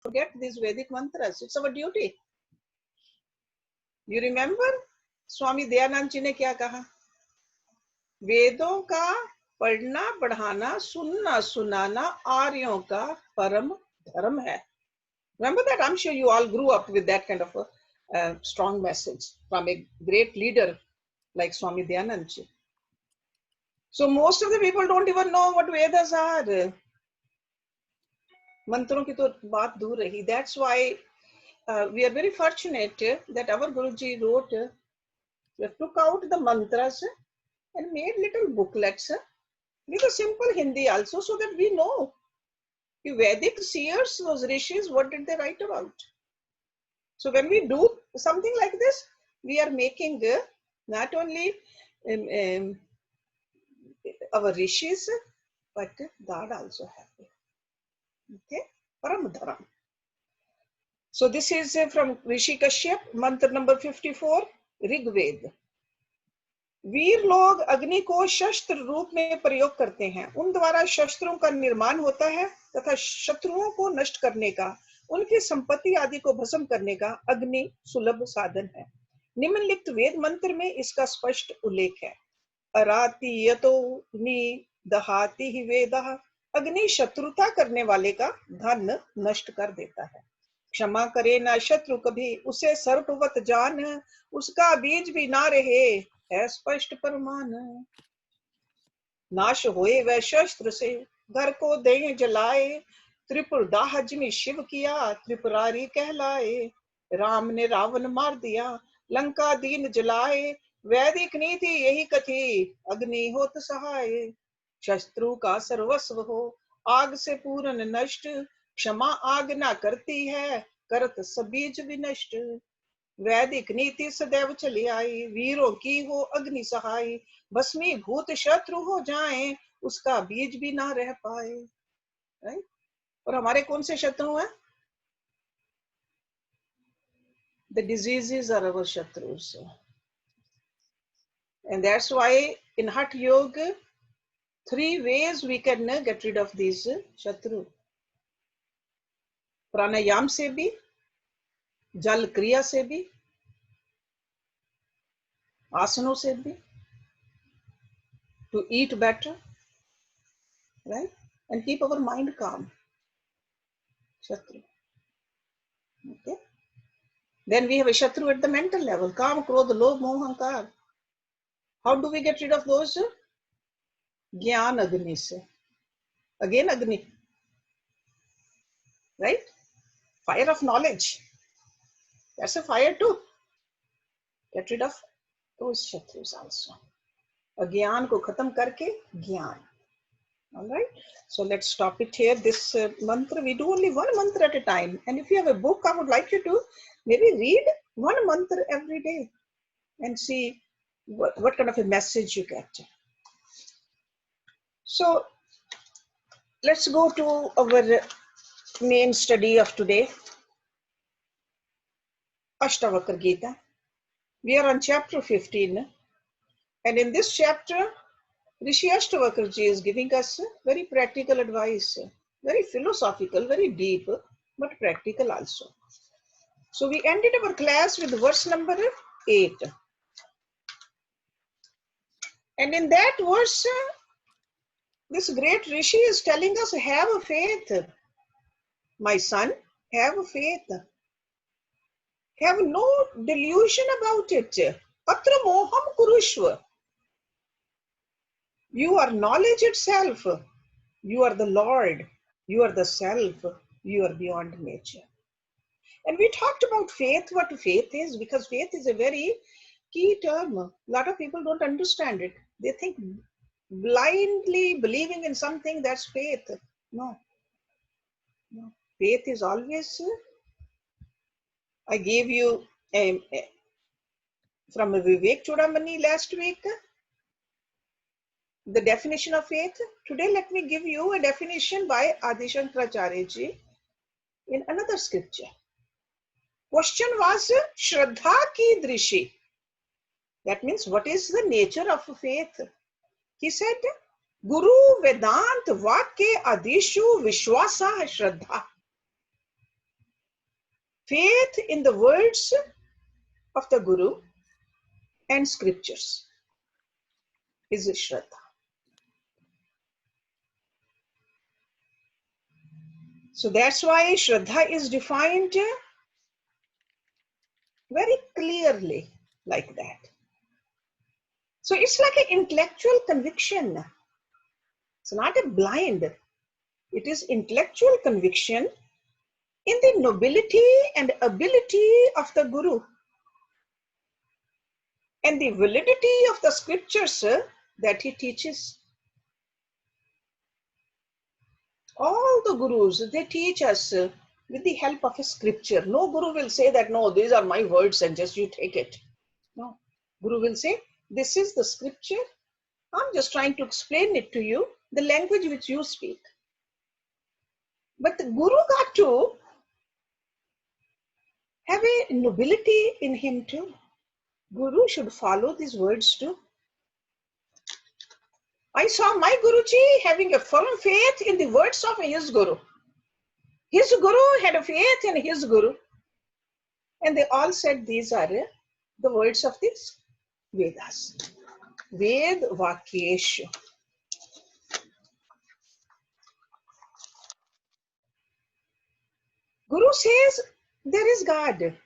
forget these Vedic mantras. It's our duty. You remember Swami Dayanand ji ने क्या कहा? वेदों का पढ़ना पढ़ाना सुनना सुनाना आर्यों का परम धर्म है. Remember that? I'm sure you all grew up with that kind of a strong message from a great leader like Swami Dayanand ji. So most of the people don't even know what Vedas are. मंत्रों की तो बात दूर रही. That's why we are very fortunate that our Guruji wrote, took out the mantras and made little booklets with a simple Hindi also, so that we know the Vedic seers, those rishis, what did they write about. So when we do something like this, we are making not only our rishis, but God also happy. Okay, Param Dharam. So this is from Rishi Kashyap, mantra number 54, Rig Ved. वीर लोग अग्नि को शस्त्र रूप में प्रयोग करते हैं. उन द्वारा शस्त्रों का निर्माण होता है तथा शत्रुओं को नष्ट करने का, उनकी संपत्ति आदि को भस्म करने का अग्नि सुलभ साधन है. निम्नलिखित वेद मंत्र में इसका स्पष्ट उल्लेख है. अराति यतो नि दहाति ही वेदः. अग्नि शत्रुता करने वाले का धन नष्ट कर देता है. क्षमा करे ना शत्रु कभी, उसे सर्पवत जान, उसका बीज भी ना रहे है स्पष्ट परमान. नाश होए वह शस्त्र से, घर को दे जलाए, त्रिपुरदाह जिमि शिव किया, त्रिपुरारी कहलाए. राम ने रावण मार दिया, लंका दीन जलाए, वैदिक नीति यही कथी, अग्नि होत सहाय. शत्रु का सर्वस्व हो, आग से पूर्ण नष्ट, क्षमा आग ना करती है, करत सबीज विनष्ट. वैदिक नीति सदैव चली आई, वीरों की हो अग्नि सहाय. भस्मीभूत शत्रु हो जाए, उसका बीज भी ना रह पाए. राइट? और हमारे कौन से शत्रु हैं? The diseases are our shatrus. And that's why in Hatha Yoga, 3 ways we can get rid of these shatru. प्राणायाम से भी, जल क्रिया से भी, आसनों से भी, to eat better, right? And keep our mind calm. Shatru. Okay. Then we have a shatru at the mental level. Kam, krodh, lobh, moh, ahankar. How do we get rid of those? Gyan agni se. Again agni. Right? Fire of knowledge. That's a fire too. Get rid of those shatrus also. Agyan ko khatam karke gyan. All right. So let's stop it here. This mantra, we do only one mantra at a time. And if you have a book, I would like you to maybe read one mantra every day and see what kind of a message you get. So let's go to our main study of today. Astavakra Gita. We are on chapter 15. And in this chapter, Rishi Astavakra ji is giving us very practical advice, very philosophical, very deep, but practical also. So we ended our class with verse number 8. And in that verse, this great Rishi is telling us, have a faith. My son, have a faith. Have no delusion about it. Atra moham kurushva. You are knowledge itself. You are the Lord. You are the self. You are beyond nature. And we talked about faith, what faith is, because faith is a very key term. A lot of people don't understand it. They think blindly believing in something, that's faith. No. No. Faith is always, I gave you from Vivek Chudamani last week, the definition of faith. Today, let me give you a definition by Adi Shankaracharya ji in another scripture. Question was Shraddha ki drishi. That means, what is the nature of faith? He said, Guru Vedant Vakya Adishu Vishwasa Shraddha. faith in the words of the Guru and scriptures is Shraddha. So that's why Shraddha is defined very clearly like that. So it's like an intellectual conviction. It's not a blind. It is intellectual conviction in the nobility and ability of the Guru and the validity of the scriptures that he teaches. All the Gurus, they teach us with the help of a scripture. No Guru will say that, no, these are my words and just you take it. No. Guru will say, this is the scripture. I'm just trying to explain it to you, the language which you speak. But the Guru got to have a nobility in him too. Guru should follow these words too. I saw my Guruji having a firm faith in the words of his Guru. His Guru had a faith in his Guru. And they all said these are the words of these Vedas. Ved Vakyeshu. Guru says there is God.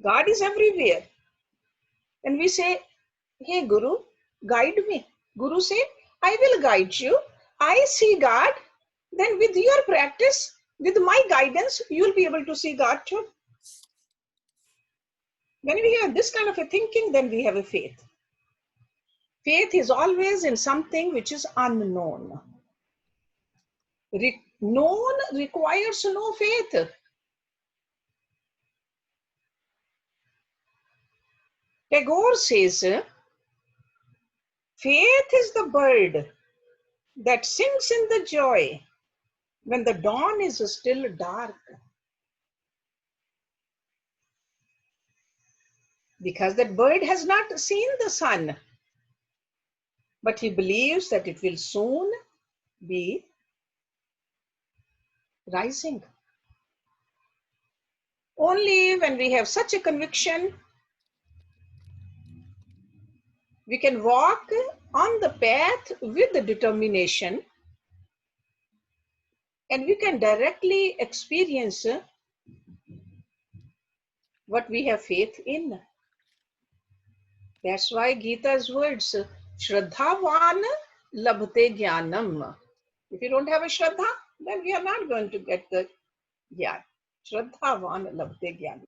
God is everywhere. And we say, hey Guru, guide me. Guru said, I will guide you. I see God. Then with your practice, with my guidance, you will be able to see God too. When we have this kind of a thinking, then we have a faith. Faith is always in something which is unknown. Known requires no faith. Tagore says, faith is the bird that sings in the joy when the dawn is still dark. Because that bird has not seen the sun, but he believes that it will soon be rising. Only when we have such a conviction, we can walk on the path with the determination, and we can directly experience what we have faith in. That's why Gita's words, Shraddhavan labhate jnanam. If you don't have a Shraddha, then we are not going to get the Jnana. Shraddhavan labhate jnanam.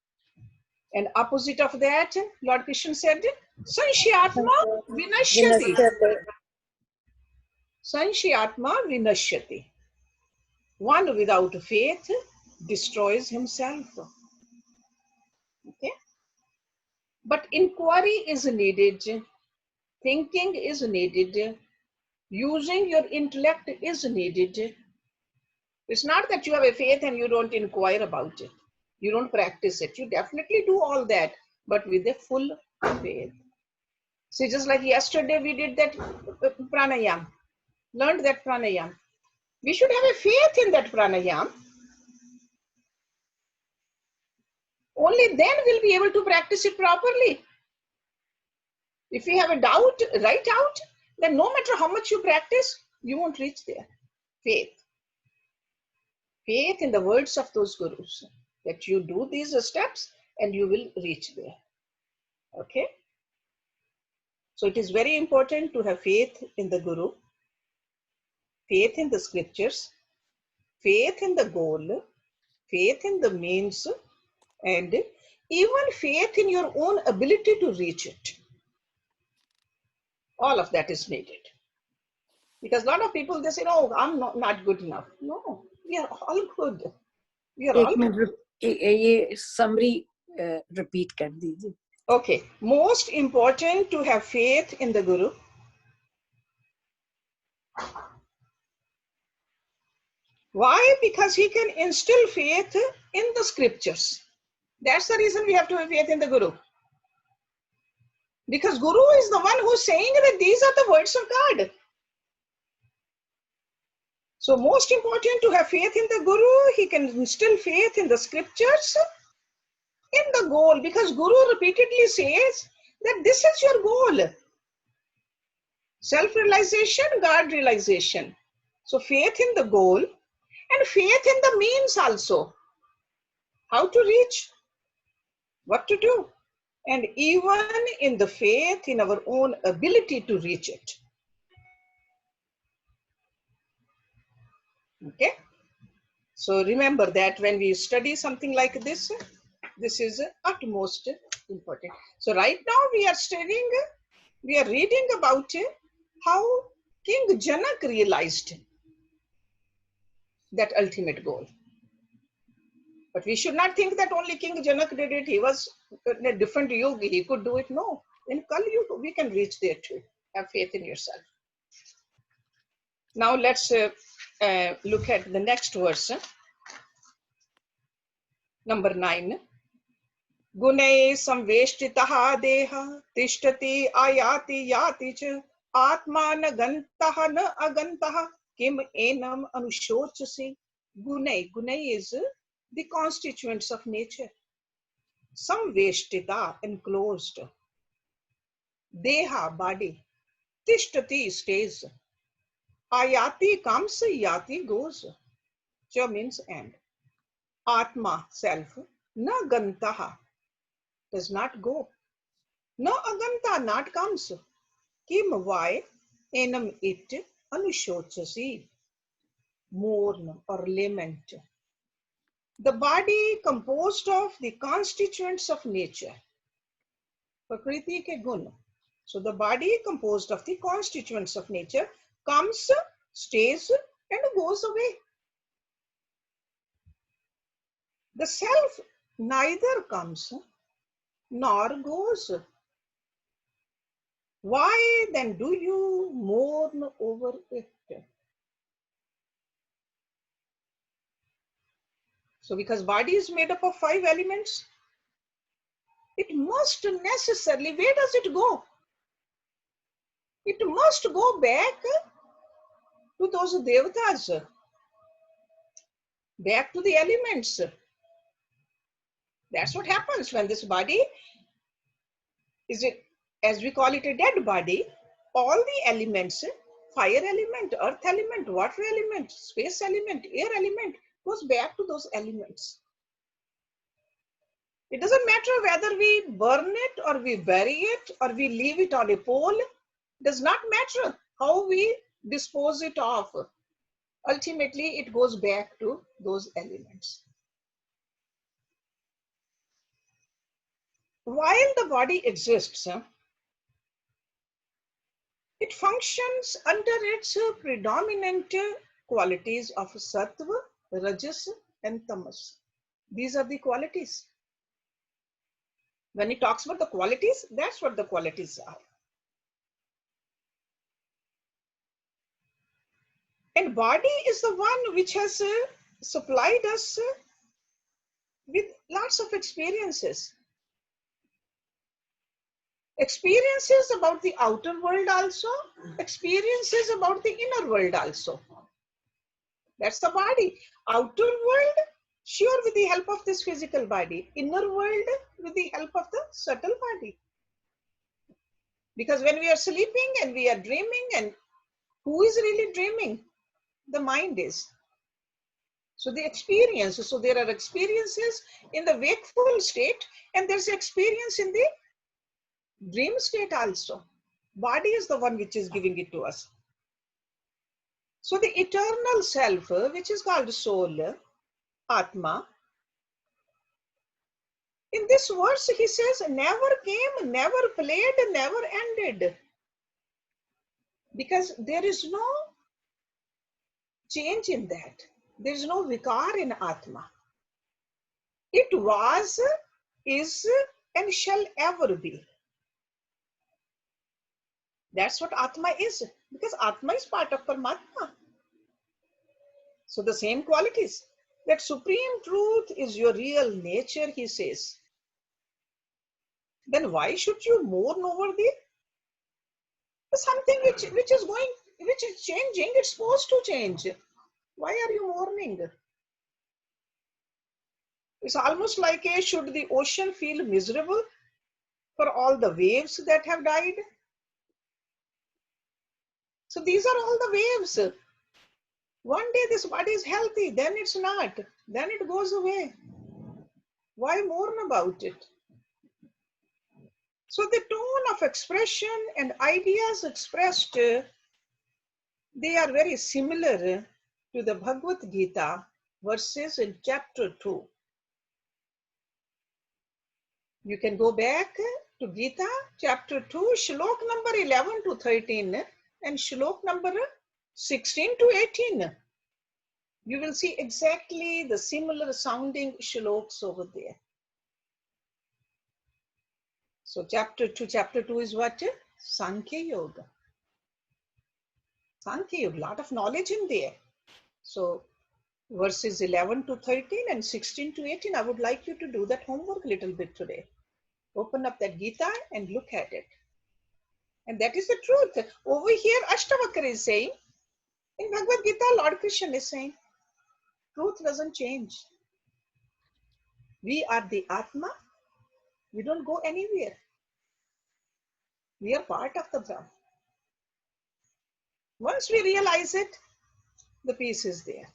And opposite of that, Lord Krishna said, Sanshyatma vinashyati. Sanshyatma vinashyati. One without faith destroys himself. Okay? But inquiry is needed, thinking is needed, using your intellect is needed. It's not that you have a faith and you don't inquire about it. You don't practice it. You definitely do all that, but with a full faith. See, just like yesterday we did that pranayam, learned that pranayam. We should have a faith in that pranayam. Only then we'll be able to practice it properly. If we have a doubt, right out, then no matter how much you practice, you won't reach there. Faith. Faith in the words of those gurus, that you do these steps and you will reach there. Okay? So it is very important to have faith in the Guru, faith in the scriptures, faith in the goal, faith in the means, and even faith in your own ability to reach it. All of that is needed. Because a lot of people, they say, oh, I'm not good enough. No, we are all good. We are all good. ये summary repeat कर दीजिए. Okay, most important to have faith in the Guru. Why? Because he can instill faith in the scriptures. That's the reason we have to have faith in the Guru. Because Guru is the one who's saying that these are the words of God. So most important to have faith in the Guru. He can instill faith in the scriptures, in the goal, because Guru repeatedly says that this is your goal. Self-realization, God realization. So faith in the goal and faith in the means also. How to reach, what to do, and even in the faith in our own ability to reach it. Okay. So remember that when we study something like this, this is utmost important. So right now we are studying, we are reading about how King Janak realized that ultimate goal. But we should not think that only King Janak did it. He was in a different yuga. He could do it. No. In Kali Yuga, we can reach there too. Have faith in yourself. Now let's look at the next verse. Number 9. Gunai samveshtitaha deha tishtati ayati yati cha atma na gantaha na agantaha kim enam anushochasi. Gunai. Gunai is the constituents of nature. Samveshtita, enclosed. Deha, body. Tishtati, stays. Ayati comes, yati goes. Cha means and. Atma, self. Na gantaha, does not go. Na aganta, not comes. Kim, why? Enam, it. Anushochasi, mourn or lament. The body composed of the constituents of nature. Prakriti ke gun. So the body composed of the constituents of nature comes, stays, and goes away. The self neither comes nor goes. Why then do you mourn over it? So because body is made up of 5 elements, it must necessarily, where does it go? It must go back to those devatas, back to the elements. That's what happens when this body is, it, as we call it, a dead body. All the elements, fire element, earth element, water element, space element, air element, goes back to those elements. It doesn't matter whether we burn it or we bury it or we leave it on a pole. It does not matter how we dispose it off. Ultimately, it goes back to those elements. While the body exists, it functions under its predominant qualities of sattva, rajas, and tamas. These are the qualities. When he talks about the qualities, that's what the qualities are. And body is the one which has supplied us with lots of experiences. Experiences about the outer world also, experiences about the inner world also. That's the body. Outer world, sure, with the help of this physical body. Inner world, with the help of the subtle body. Because when we are sleeping and we are dreaming, and who is really dreaming? The mind is. So the experiences, so there are experiences in the wakeful state, and there's experience in the dream state also. Body is the one which is giving it to us. So the eternal self, which is called soul, Atma, in this verse he says, never came, never played, never ended. Because there is no change in that. There is no vikar in Atma. It was, is, and shall ever be. That's what Atma is, because Atma is part of Paramatma. So the same qualities. That supreme truth is your real nature, he says. Then why should you mourn over something which is changing? It's supposed to change. Why are you mourning? It's almost like should the ocean feel miserable for all the waves that have died? So these are all the waves. One day this body is healthy, then it's not, then it goes away. Why mourn about it? So the tone of expression and ideas expressed, they are very similar to the Bhagavad Gita verses in chapter 2. You can go back to Gita chapter 2, shlok number 11 to 13 and shlok number 16 to 18. You will see exactly the similar sounding shloks over there. So chapter 2 is what? Sankhya Yoga. Sankhya Yoga, lot of knowledge in there. So verses 11 to 13 and 16 to 18, I would like you to do that homework a little bit today. Open up that Gita and look at it. And that is the truth. Over here, Astavakra is saying, in Bhagavad Gita, Lord Krishna is saying, truth doesn't change. We are the Atma. We don't go anywhere. We are part of the Brahman. Once we realize it, the peace is there.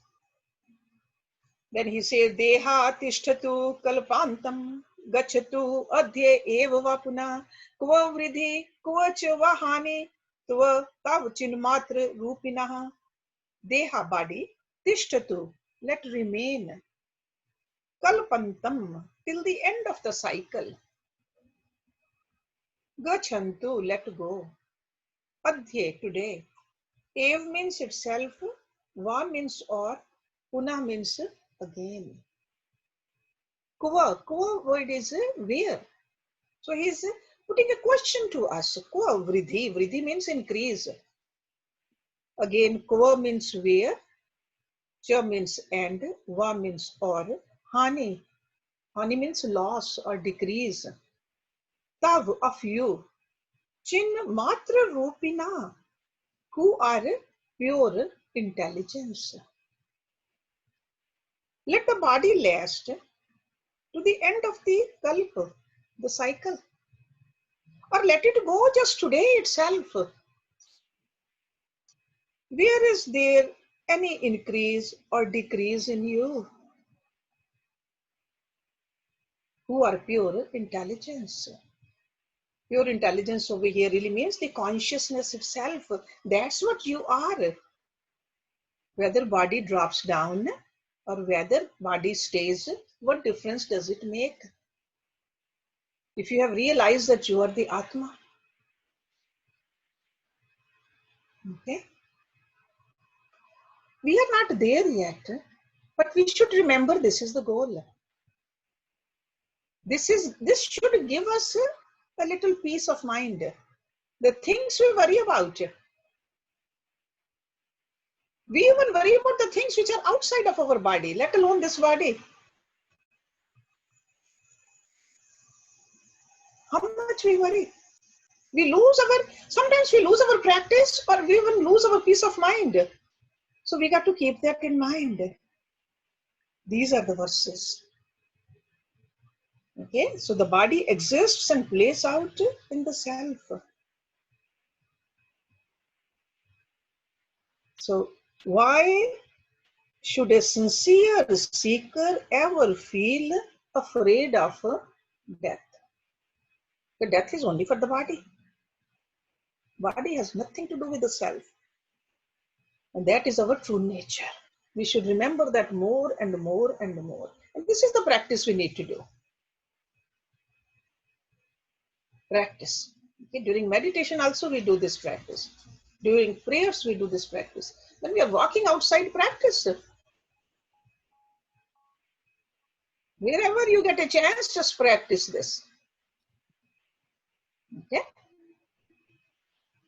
Then he says, Deha tishtatu kalpantam gachatu adhye eva vapuna kva vridhi kva cha vahani tva tav chinmatra rupinaha. Deha, body, tishtatu, let remain, kalpantam, till the end of the cycle. Gachantu, let go. Adhye, today. Ev means itself, va means or, puna means again. Kuva word is where. So he's putting a question to us. Kuva vridhi. Vridhi means increase. Again, kuva means where. Cha means and. Va means or. Hani. Hani means loss or decrease. Tav, of you. Chin matra rupina. Who are pure intelligence. Let the body last to the end of the kalpa, the cycle. Or let it go just today itself. Where is there any increase or decrease in you? Who are pure intelligence. Pure intelligence over here really means the consciousness itself. That's what you are. Whether body drops down or whether body stays, what difference does it make? If you have realized that you are the Atma. Okay? We are not there yet, but we should remember this is the goal. This should give us a little peace of mind. The things we worry about, we even worry about the things which are outside of our body, let alone this body. How much we worry. Sometimes we lose our practice or we even lose our peace of mind. So we got to keep that in mind. These are the verses. Okay, so the body exists and plays out in the self. So why should a sincere seeker ever feel afraid of death? The death is only for the body. Body has nothing to do with the self. And that is our true nature. We should remember that more and more and more. And this is the practice we need to do. Practice. Okay? During meditation also we do this practice. During prayers we do this practice. When we are walking outside, practice. Wherever you get a chance, just practice this. Okay?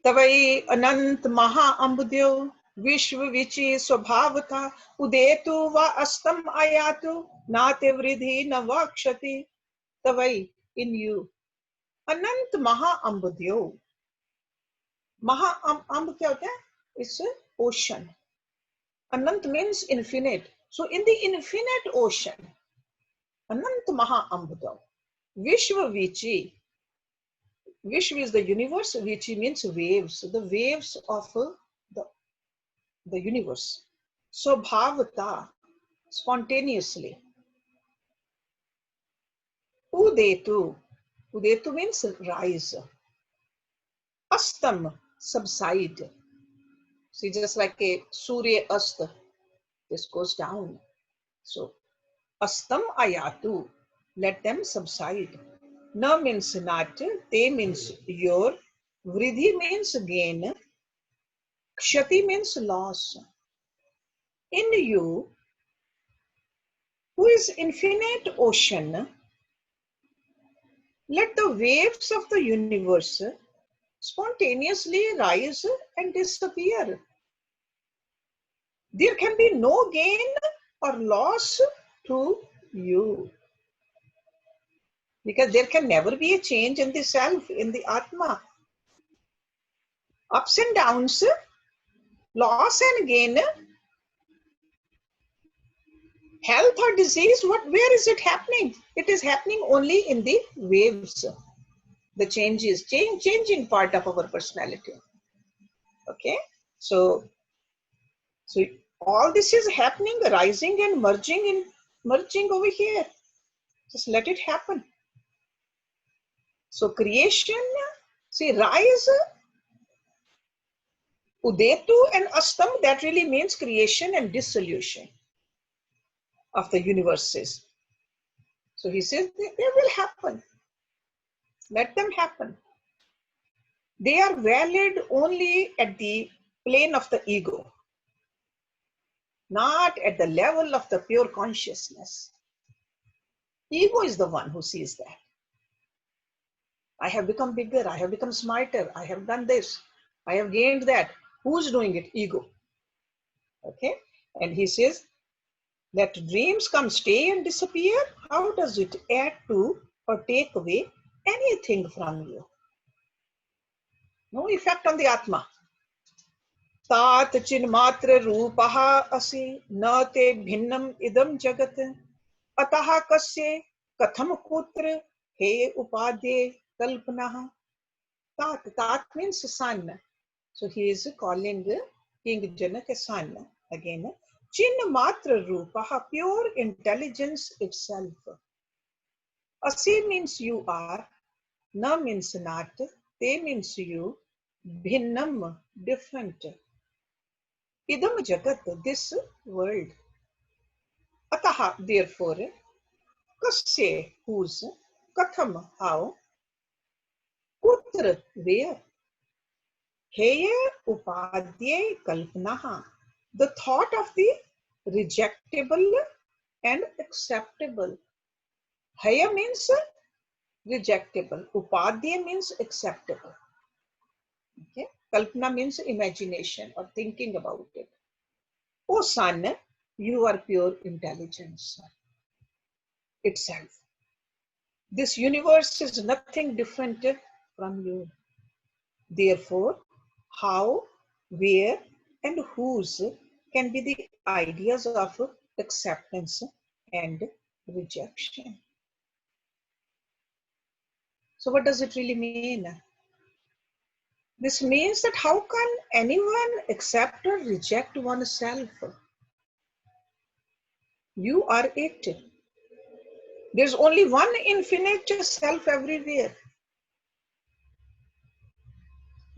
तवई अनंत महा अम्बुद्यो विश्व विचि स्वभाव था उदेतु व अस्तम आयातु नाते वृद्धि न व क्षति तवई इन यू अनंत महा अम्बुद्यो महा अम्ब क्या होता है? It's ocean. Anant means infinite. So in the infinite ocean, Anant Maha Ambudam, Vishwa Vichi, Vishwa is the universe, Vichi means waves, the waves of the, the universe. So Bhavata, spontaneously. Udetu, Udetu means rise. Astam, subside. See, just like a Surya Asta, this goes down. So, Astam Ayatu, let them subside. Na means not, te means your, Vridhi means gain, Kshati means loss. In you, who is infinite ocean, let the waves of the universe spontaneously rise and disappear. There can be no gain or loss to you. Because there can never be a change in the self, in the Atma. Ups and downs, loss and gain, health or disease, where is it happening? It is happening only in the waves. The changes, changing part of our personality. Okay, so all this is happening, rising and merging over here. Just let it happen. So creation, see, rise, Udetu and Astam, that really means creation and dissolution of the universes. So he says they will happen. Let them happen. They are valid only at the plane of the ego, not at the level of the pure consciousness. Ego is the one who sees that. I have become bigger, I have become smarter, I have done this, I have gained that. Who's doing it? Ego. Okay? And he says, let dreams come, stay and disappear. How does it add to or take away anything from you? No effect on the Atma. तात चिन्मात्र रूपः असि न ते भिन्नम इदम जगत अतः कस्य कथम कुत्र हे उपाध्ये कल्पना. Tat means son. So he is calling King Janak a son again. Chinmatra Rupaha, pure intelligence itself. Asi means you are, na means not, te means you, bhinnam, different. Idam jagat, this world. Ataha, therefore, kasya, whose, katham, how, kutra, where, heya upadhyay kalpanaha, the thought of the rejectable and acceptable. Haya means rejectable. Upadhyay means acceptable. Okay? Kalpana means imagination or thinking about it. Oh son, you are pure intelligence itself. This universe is nothing different from you. Therefore, how, where, and whose can be the ideas of acceptance and rejection. So what does it really mean? This means that how can anyone accept or reject oneself? You are it. There's only one infinite self everywhere.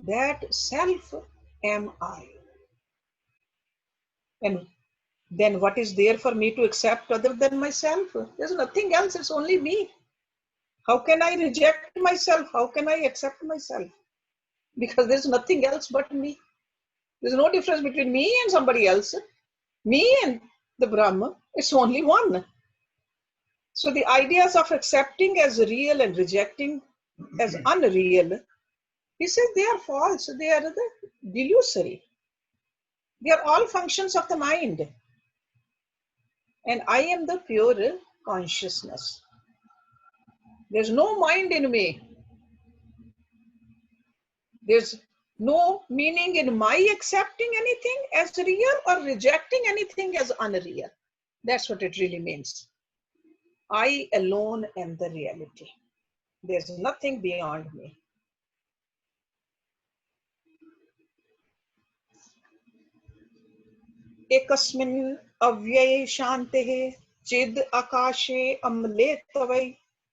That self am I. And then what is there for me to accept other than myself? There's nothing else, it's only me. How can I reject myself? How can I accept myself? Because there's nothing else but me. There's no difference between me and somebody else. Me and the Brahma, it's only one. So the ideas of accepting as real and rejecting as unreal, he says they are false, they are the delusory. They are all functions of the mind. And I am the pure consciousness. There's no mind in me. There's No meaning in my accepting anything as real or rejecting anything as unreal. That's what it really means. I alone am the reality. There's nothing beyond me. एकस्मिन् अव्यये शान्तेः चिद् आकाशे अम्ले तवै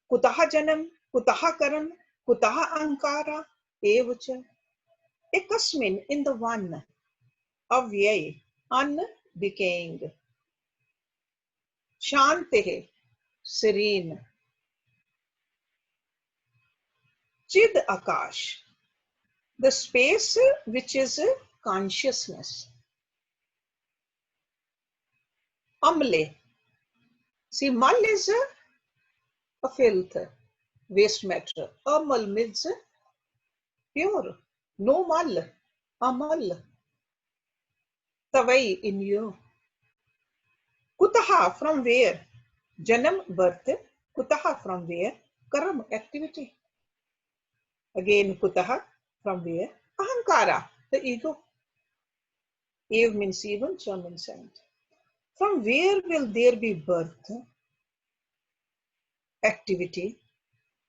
कुतः जन्म कुतः कर्म कुतः अहंकार एव च. Ekasmin, in the one, avyay, undecaying, shantehe, serene, chid akash, the space which is consciousness. Amle, see, mal is a filth, waste matter. Amal means pure, no mal, amal, tavai in you. Kutaha, from where? Janam, birth. Kutaha, from where? Karam, activity. Again, kutaha, from where? Ahankara, the ego. Ev means even, cha means and. From where will there be birth, activity,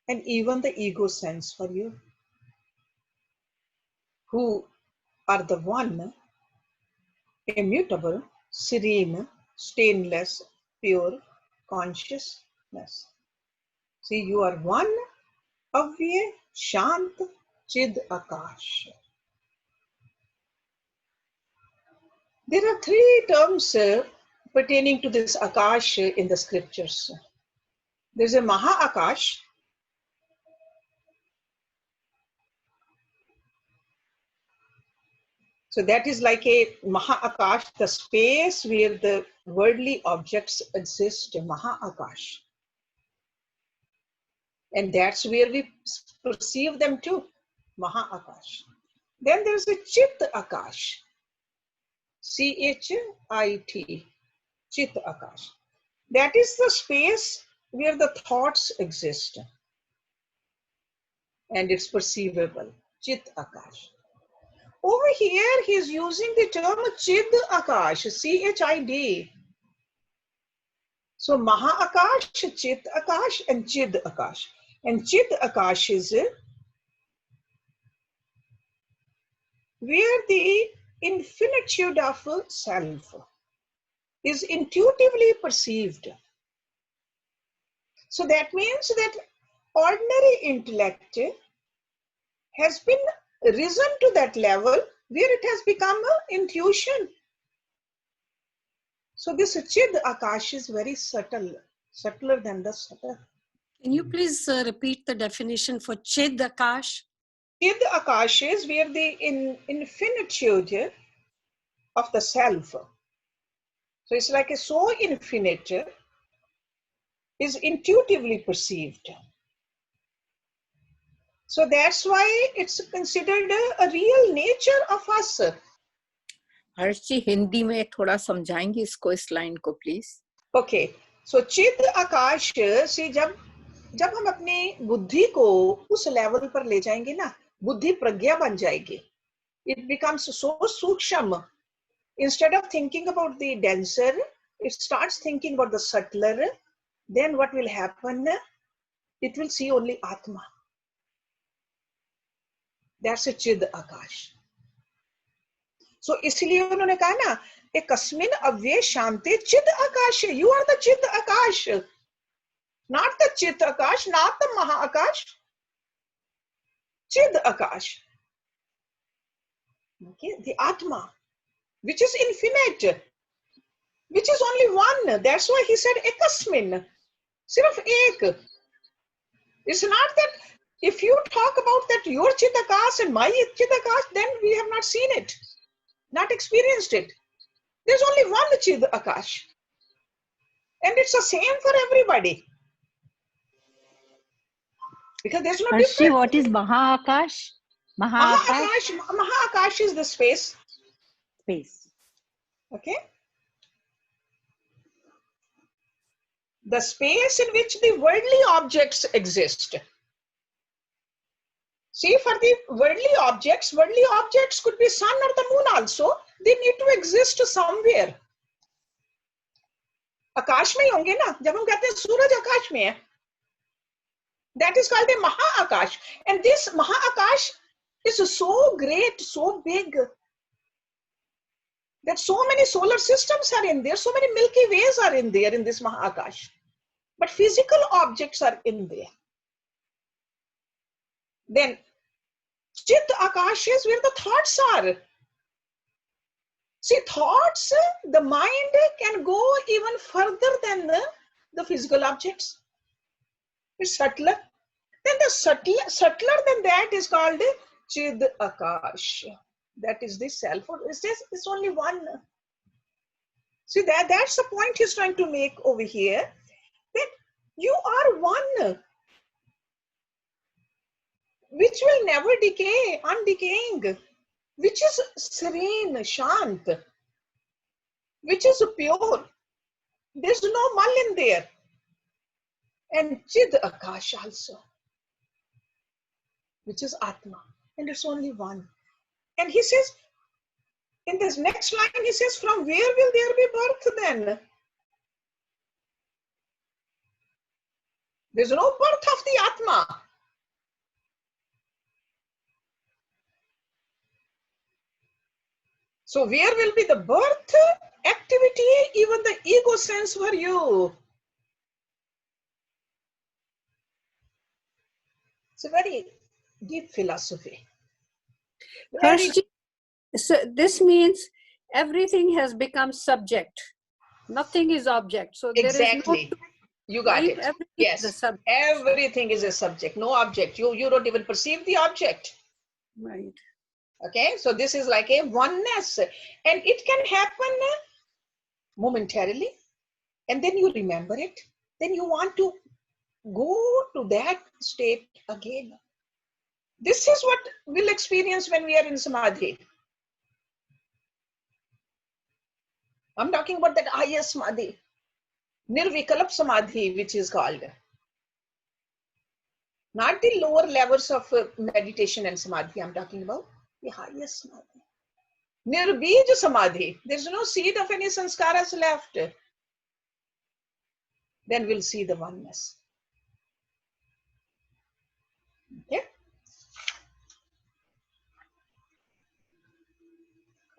and even the ego sense for you? Who are the one, immutable, serene, stainless, pure consciousness. See, you are one, avyay, shant, chid, akash. There are three terms pertaining to this akash in the scriptures. There's a Maha Akash. So that is like a Maha Akash, the space where the worldly objects exist, Maha Akash. And that's where we perceive them too, Maha Akash. Then there's a Chit Akash, C-H-I-T, Chit Akash. That is the space where the thoughts exist. And it's perceivable, Chit Akash. Over here, he's using the term Chid Akash, C-H-I-D. So Maha Akash, Chit Akash, and Chid Akash. And Chid Akash is where the infinitude of self is intuitively perceived. So that means that ordinary intellect has been risen to that level where it has become an intuition. So this Chid Akash is very subtle, subtler than the subtle. Can you please repeat the definition for Chid Akash? Chid Akash is where the infinitude of the self. So it's like a so infinite is intuitively perceived. So that's why it's considered a real nature of us. हर्ष जी हिंदी में थोड़ा समझाएंगे इसको, इस line को please. Okay, so चिद आकाश से जब हम अपनी बुद्धि को उस लेवल पर ले जाएंगे ना, बुद्धि प्रज्ञा बन जाएगी. It becomes so सूक्ष्म. Instead of thinking about the denser, it starts thinking about the subtler. Then what will happen? It will see only Atma. That's a Chid Akash. So इसलिए उन्होंने कहा ना, एक कस्मिन अव्यय शांति चिद आकाश. You are the Chid Akash, not the Chit Akash, not the Maha Akash. Chid Akash. Okay, the Atma, which is infinite, which is only one. That's why he said ekasmin. Sirf ek. It's not that if you talk about that your Chid Akash and my Chid Akash, then we have not seen it, not experienced it. There's only one Chid Akash. And it's the same for everybody. Because there's no Hersh, difference. what is Maha Akash? Maha Akash? Maha Akash is the space. Space. Okay. The space in which the worldly objects exist. See, for the worldly objects could be sun or the moon also. They need to exist somewhere. आकाश में ही होंगे ना, जब हम कहते हैं सूरज आकाश में है, that is called a Maha-Akash. And this Maha-Akash is so great, so big, that so many solar systems are in there, so many Milky Ways are in there in this Maha-Akash. But physical objects are in there. Then Chit Akash is where the thoughts are. See, thoughts, the mind can go even further than the physical objects. It's subtler. Then the subtler than that is called Chid Akash. That is the self. It's only one. See, that's the point he's trying to make over here. That you are one, which will never decay, undecaying, which is serene, shant, which is pure. There's no mal in there. And Chid Akash also, which is Atma. And it's only one. And he says, in this next line, he says, from where will there be birth then? There's no birth of the Atma. So where will be the birth, activity, even the ego sense for you? It's a very deep philosophy. Hersh, so this means everything has become subject. Nothing is object. So Exactly. You got right? it. Everything Yes. is a subject. Everything is a subject, no object. You don't even perceive the object. Right. Okay, so this is like a oneness, and it can happen momentarily, and then you remember it. Then you want to go to that state again. This is what we'll experience when we are in samadhi. I'm talking about that highest samadhi, nirvikalp samadhi, which is called. Not the lower levels of meditation and samadhi, I'm talking about the highest samadhi. Nirbij samadhi, there's no seed of any sanskaras left. Then we'll see the oneness. Okay?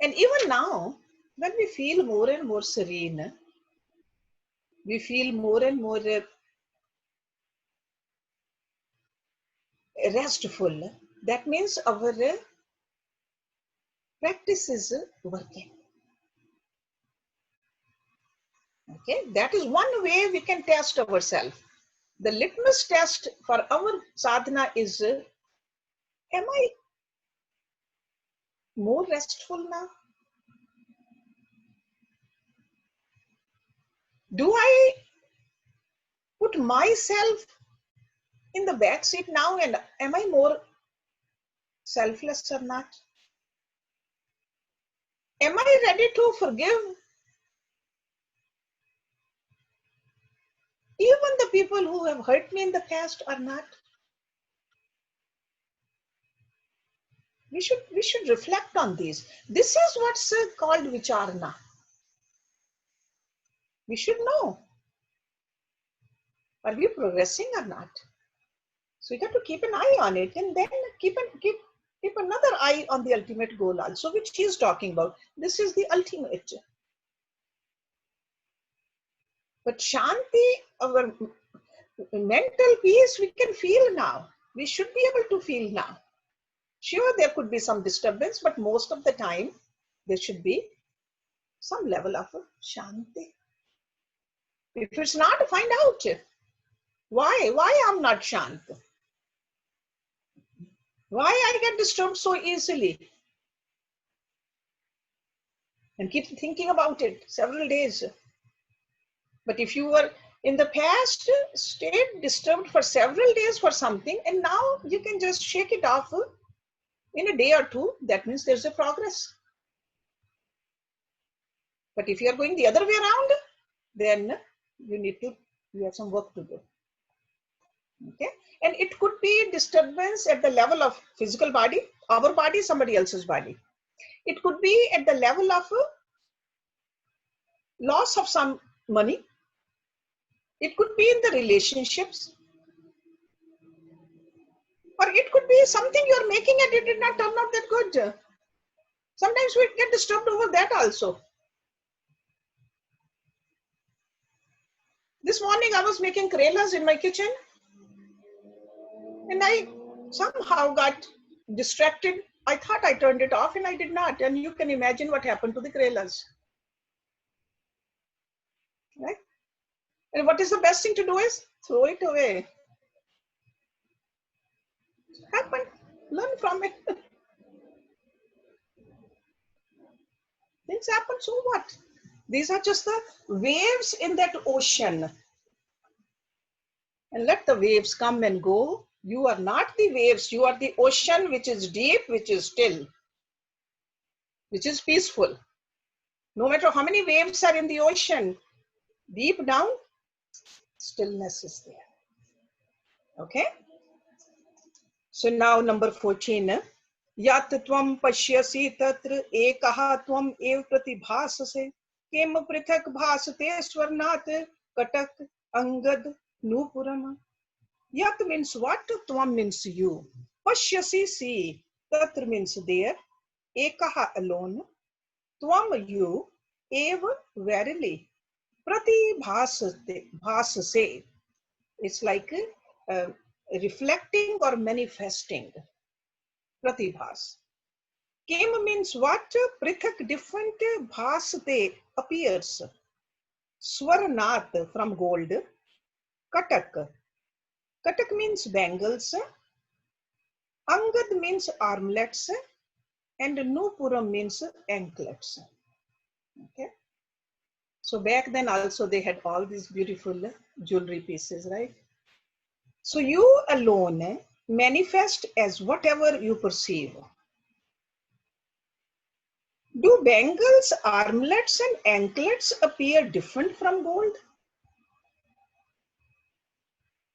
And even now, when we feel more and more serene, we feel more and more restful. That means our practice is working. Okay, that is one way we can test ourselves. The litmus test for our sadhana is, am I more restful now? Do I put myself in the back seat now, and am I more selfless or not? Am I ready to forgive even the people who have hurt me in the past or not? We should reflect on these. This is what's called vicharana. We should know, are we progressing or not? So we got to keep an eye on it, and then keep another eye on the ultimate goal also, which he is talking about. This is the ultimate. But Shanti, our mental peace, we can feel now. We should be able to feel now. Sure, there could be some disturbance, but most of the time, there should be some level of Shanti. If it's not, find out. Why I'm not Shant? Why I get disturbed so easily? And keep thinking about it several days. But if you were in the past stayed disturbed for several days for something, and now you can just shake it off in a day or two, that means there's a progress. But if you are going the other way around, then you have some work to do. Okay, and it could be disturbance at the level of physical body, our body, somebody else's body. It could be at the level of loss of some money. It could be in the relationships, or it could be something you're making and it did not turn out that good. Sometimes we get disturbed over that also. This morning I was making karelas in my kitchen and I somehow got distracted. I thought I turned it off and I did not. And you can imagine what happened to the karelas. Right? And what is the best thing to do is throw it away. Happen. Learn from it. Things happen, so what? These are just the waves in that ocean. And let the waves come and go. You are not the waves. You are the ocean, which is deep, which is still, which is peaceful. No matter how many waves are in the ocean, deep down, stillness is there. Okay? So now number 14. Yat tvam pashyasi tatra ekaha tvam ev pratibhasase kim prithak bhasate swarnat katak angad nupuram. Yat means what? Tvam means you. Pashyasi, see. Tatra means there. Ekaha, alone. Tvam, you. Ev, verily. Pratibhasate, bhasase. It's like reflecting or manifesting. Pratibhas. Kim means what? Prithak, different. Bhasate, appears. Swarnat, from gold. Katak. Katak means bangles. Angad means armlets. And Nupuram means anklets. Okay. So back then also they had all these beautiful jewelry pieces, right? So you alone manifest as whatever you perceive. Do bangles, armlets and anklets appear different from gold?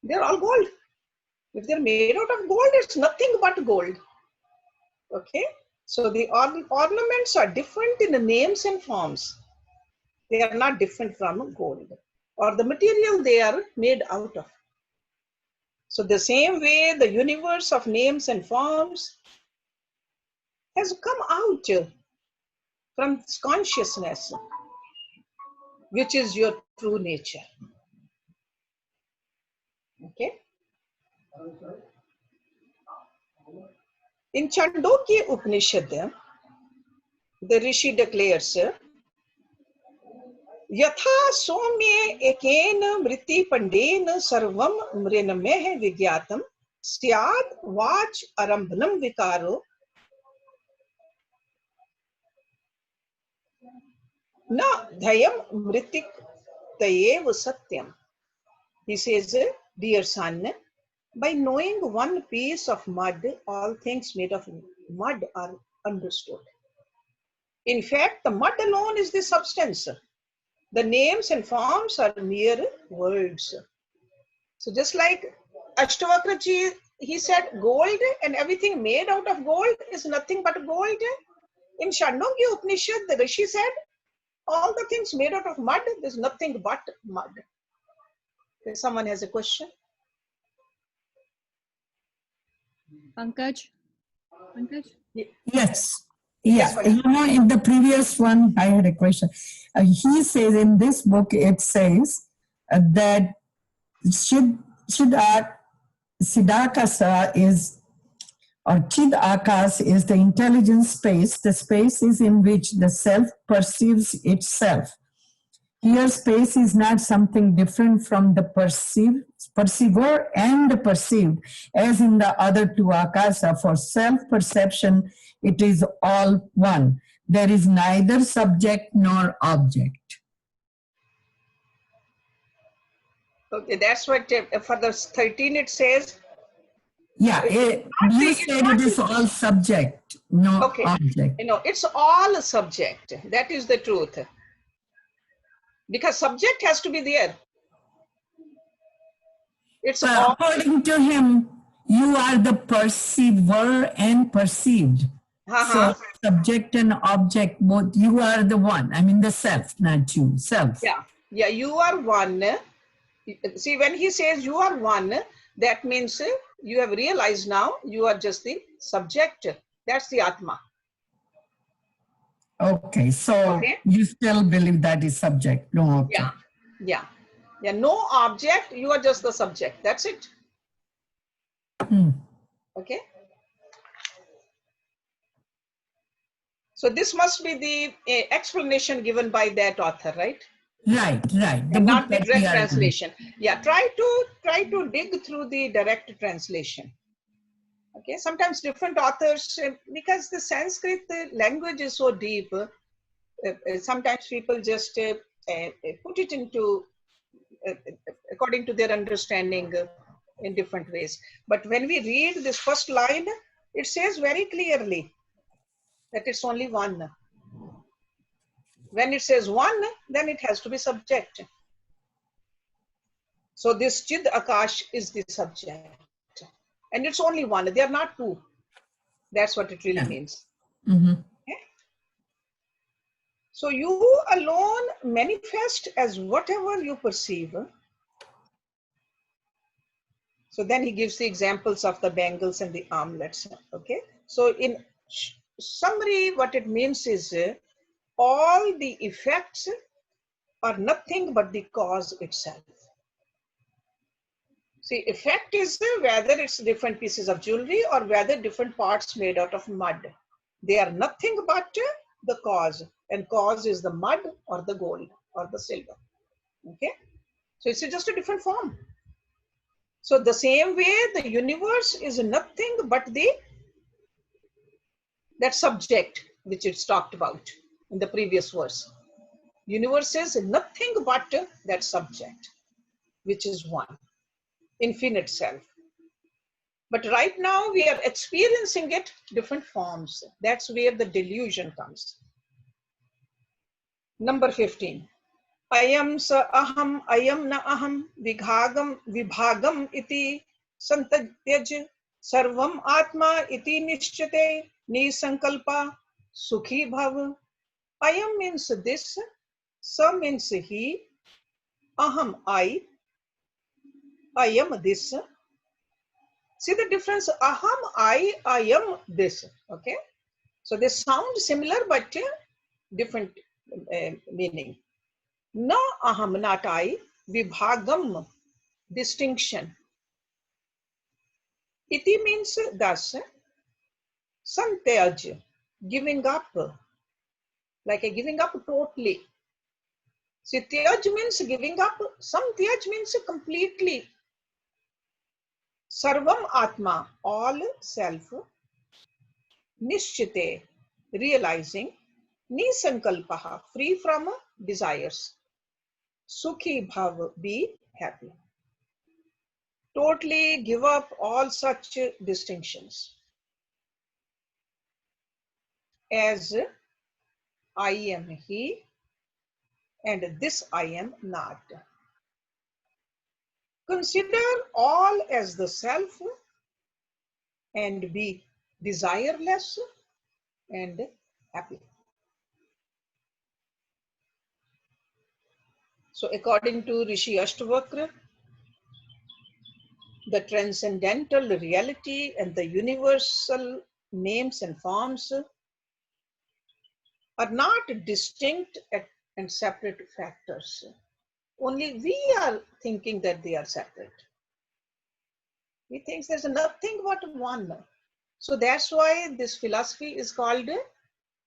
They're all gold. If they're made out of gold, it's nothing but gold. Okay. So the ornaments are different in the names and forms. They are not different from gold or the material they are made out of. So the same way the universe of names and forms has come out from consciousness, which is your true nature. Okay. In Chandogya Upanishad, the Rishi declares, यथा सौम्ये एकेन मृति पंडेन सर्वम मृन्मयः विज्ञातम स्याद् watch आरंभनम विकारो न धयम मृतिक तयेव सत्यम. He says, dear son, by knowing one piece of mud, all things made of mud are understood. In fact, the mud alone is the substance. The names and forms are mere words. So just like Astavakra ji, he said gold and everything made out of gold is nothing but gold. In Chandogya Upanishad, the Rishi said all the things made out of mud, there's nothing but mud. If someone has a question. Pankaj? Yes. Yes, Yeah. You know, in the previous one, I had a question. He says in this book, it says that Siddhakasa is, or Chid Akas is the intelligent space. The space is in which the self perceives itself. Here, space is not something different from the perceiver and the perceived, as in the other two akasa. For self-perception, it is all one. There is neither subject nor object. Okay, that's what for the 13 it says. Yeah, you said it is all subject, no object. You know, it's all a subject. That is the truth. Because subject has to be there. It's So all. according to him, you are the perceiver and perceived. So subject and object, both, you are the one. I mean the self, not you, self. Yeah, yeah, you are one. See, when he says you are one, that means you have realized now you are just the subject. That's the Atma. Okay, so Okay. you still believe that is subject. No, okay. Yeah, yeah, yeah. No object, you are just the subject. That's it. Okay. So this must be the explanation given by that author, right? Right. The And book not the that we direct are reading. translation. Yeah, try to dig through the direct translation. Okay, sometimes different authors, because the Sanskrit language is so deep, sometimes people just put it into according to their understanding in different ways. But when we read this first line, it says very clearly that it's only one. When it says one, then it has to be subject. So this Chid Akash is the subject. And it's only one. They are not two. That's what it really means. Okay? So you alone manifest as whatever you perceive. So then he gives the examples of the bangles and the armlets. Okay. So in summary, what it means is all the effects are nothing but the cause itself. See, effect is whether it's different pieces of jewelry or whether different parts made out of mud. They are nothing but the cause, and cause is the mud or the gold or the silver. Okay, so it's just a different form. So the same way the universe is nothing but that subject which it's talked about in the previous verse. Universe is nothing but that subject, which is one, infinite self. But right now we are experiencing it different forms. That's where the delusion comes. Number 15. Ayam sa aham, ayam na aham, vibhagam iti santatyaj, sarvam atma iti nishchate, nisankalpa, sukhi bhav. Ayam means this, sa means he, aham I, ayam this. See the difference? Aham I am this. Okay. So they sound similar but different meaning. Na aham, not I, vibhagam, distinction. Iti means thus, santyaj, giving up, like a giving up totally. See, tyaj means giving up, samtyaj means completely. Sarvam atma, all self, nishchite, realizing, nisankalpaha, free from desires. Sukhi bhav, be happy. Totally give up all such distinctions. As I am he and this I am not. Consider all as the self and be desireless and happy. So according to Rishi Astavakra, the transcendental reality and the universal names and forms are not distinct and separate factors. Only we are thinking that they are separate. We think there's nothing but one. So that's why this philosophy is called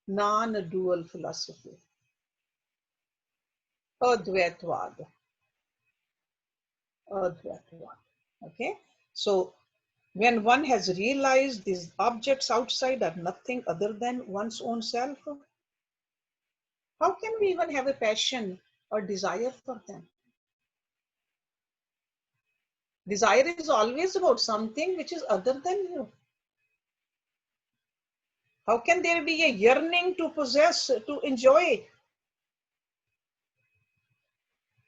non-dual philosophy. Advaitwad. Advaitwad. Okay. So when one has realized these objects outside are nothing other than one's own self, how can we even have a passion or desire for them? Desire is always about something which is other than you. How can there be a yearning to possess, to enjoy,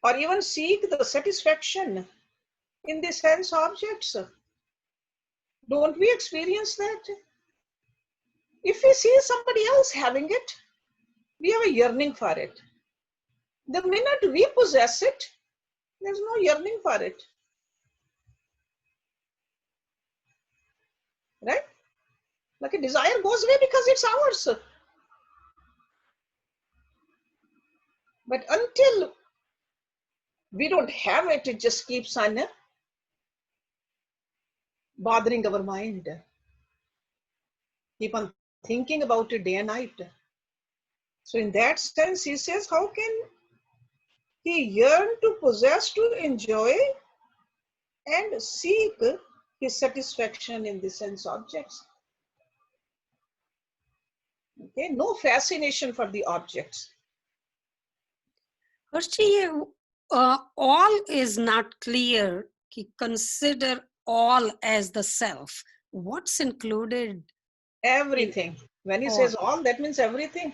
or even seek the satisfaction in the sense objects. Don't we experience that? If we see somebody else having it, we have a yearning for it. The minute we possess it, there's no yearning for it. Right? Like a desire goes away because it's ours. But until we don't have it, it just keeps on bothering our mind. Keep on thinking about it day and night. So in that sense, he says, how can he yearn to possess, to enjoy, and seek his satisfaction in the sense objects? Okay, no fascination for the objects. Hershey, all is not clear. Consider all as the self. What's included? Everything. When he all. says all, that means everything.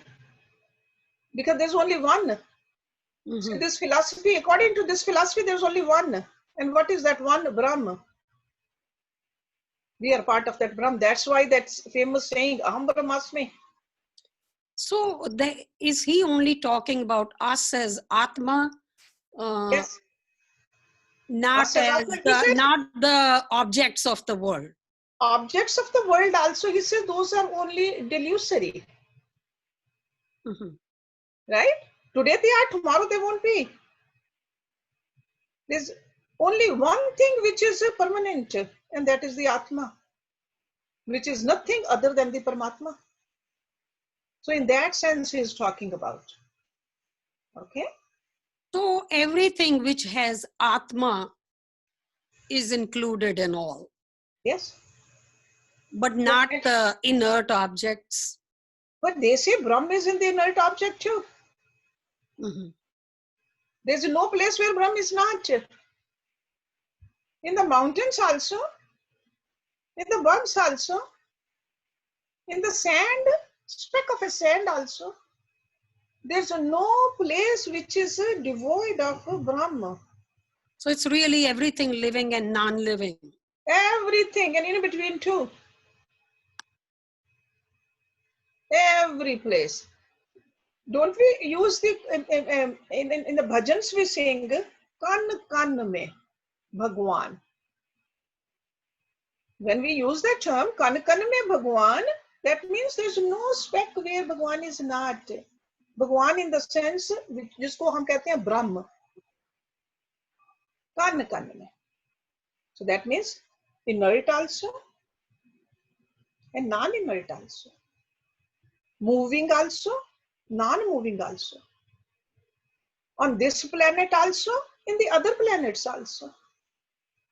Because there's only one. So this philosophy, according to this philosophy, there's only one. And what is that one? Brahma. We are part of that Brahma. That's why that's famous saying, Aham Brahmasmi. So is he only talking about us as Atma? Yes. Not Us as as Atma, he said. not the objects of the world. Objects of the world also, he says, those are only delusory. Right? Today they are, tomorrow they won't be. There's only one thing which is permanent, and that is the Atma, which is nothing other than the Paramatma. So in that sense, he is talking about. Okay? So everything which has Atma is included in all. Yes. But not the inert objects. But they say Brahma is in the inert object too. There's no place where Brahma is not. In the mountains also, in the bugs also, in the sand, speck of a sand also. There's no place which is devoid of Brahma. So it's really everything living and non-living. Everything, and in between too. Every place. Don't we use the, in the bhajans we sing, kan kan mein Bhagwan. When we use that term, kan kan mein Bhagwan, that means there's no speck where Bhagwan is not. Bhagwan in the sense, जिसको हम कहते हैं Brahma. Kan kan mein. So that means inert also and non-inert also. Moving also, non-moving also. On this planet also, in the other planets also.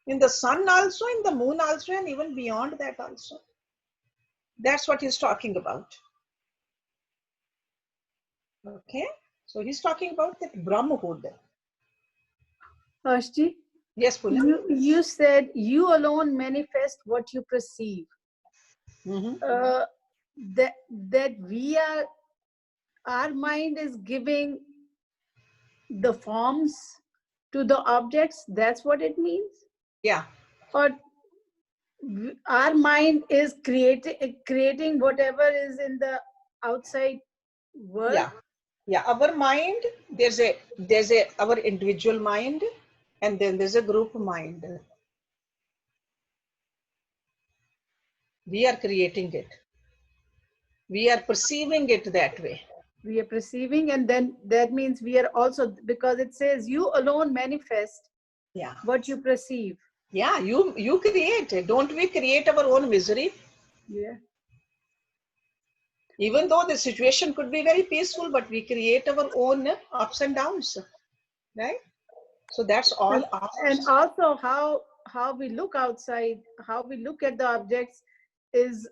In the sun also, in the moon also, and even beyond that also. That's what he's talking about. Okay? So he's talking about that Brahmahood. Harshji, Yes, Puna? you said you alone manifest what you perceive. That we are, our mind is giving the forms to the objects, that's what it means? Yeah. Or our mind is creating whatever is in the outside world? Yeah. Yeah. Our mind, there's our individual mind, and then there's a group mind. We are creating it. We are perceiving it that way. We are perceiving, and then that means we are also, because it says you alone manifest what you perceive. Yeah, you create it. Don't we create our own misery? Yeah. Even though the situation could be very peaceful, but we create our own ups and downs, right? So that's all. And also how we look outside, how we look at the objects is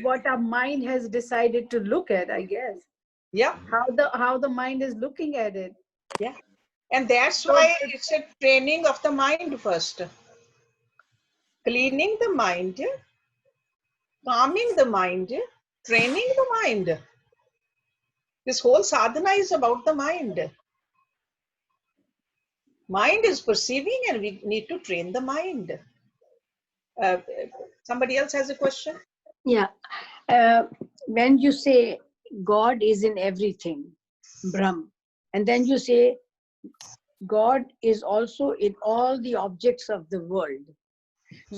what our mind has decided to look at, I guess. Yeah. How the mind is looking at it. Yeah. And that's why it's a training of the mind first. Cleaning the mind, calming the mind, training the mind. This whole sadhana is about the mind. Mind is perceiving and we need to train the mind. Somebody else has a question? Yeah. When you say God is in everything, Brahm, and then you say God is also in all the objects of the world.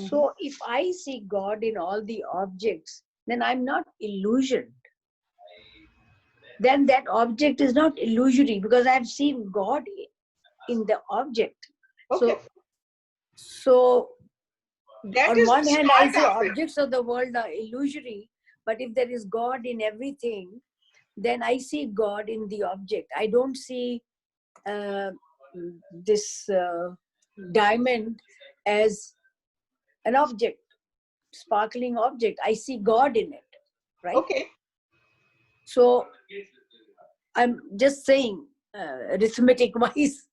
So if I see God in all the objects, then I'm not illusioned. Then that object is not illusory because I've seen God in the object. Okay. So that on is one the hand, I start say of it. objects of the world are illusory, but if there is God in everything, then I see God in the object. I don't see this diamond as an object, sparkling object. I see God in it, right? Okay. So I'm just saying, arithmetic wise,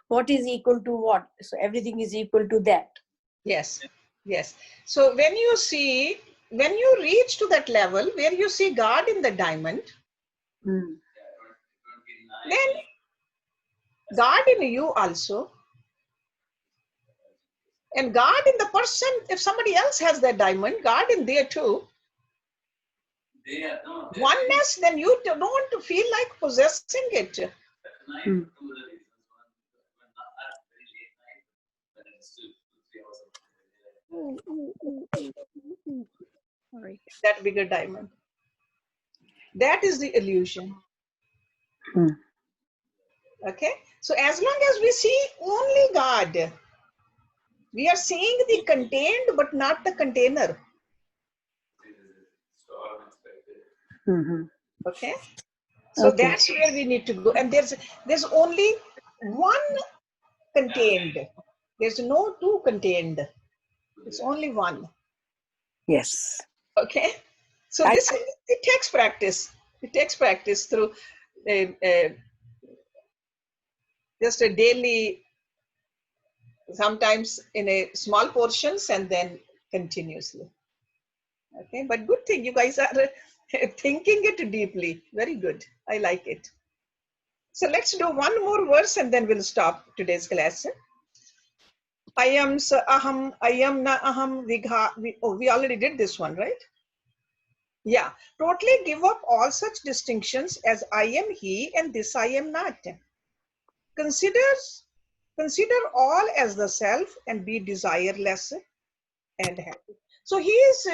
what is equal to what? So everything is equal to that. Yes, yes. So when you reach to that level where you see God in the diamond, then God in you also, and God in the person, if somebody else has that diamond, God in there too. Oneness, then you don't feel like possessing it. Sorry. That bigger diamond. That is the illusion. Okay. So as long as we see only God, we are seeing the contained but not the container. Okay. So that's where we need to go. And there's only one contained. There's no two contained. It's only one. Yes. Okay. So it takes practice. It takes practice through just a daily, sometimes in a small portions and then continuously. Okay. But good thing you guys are thinking it deeply. Very good. I like it. So let's do one more verse and then we'll stop today's class. Ayam sa aham, ayam na aham, we already did this one, right? Yeah. Totally give up all such distinctions as I am he and this I am not. Consider all as the self and be desireless and happy. So he is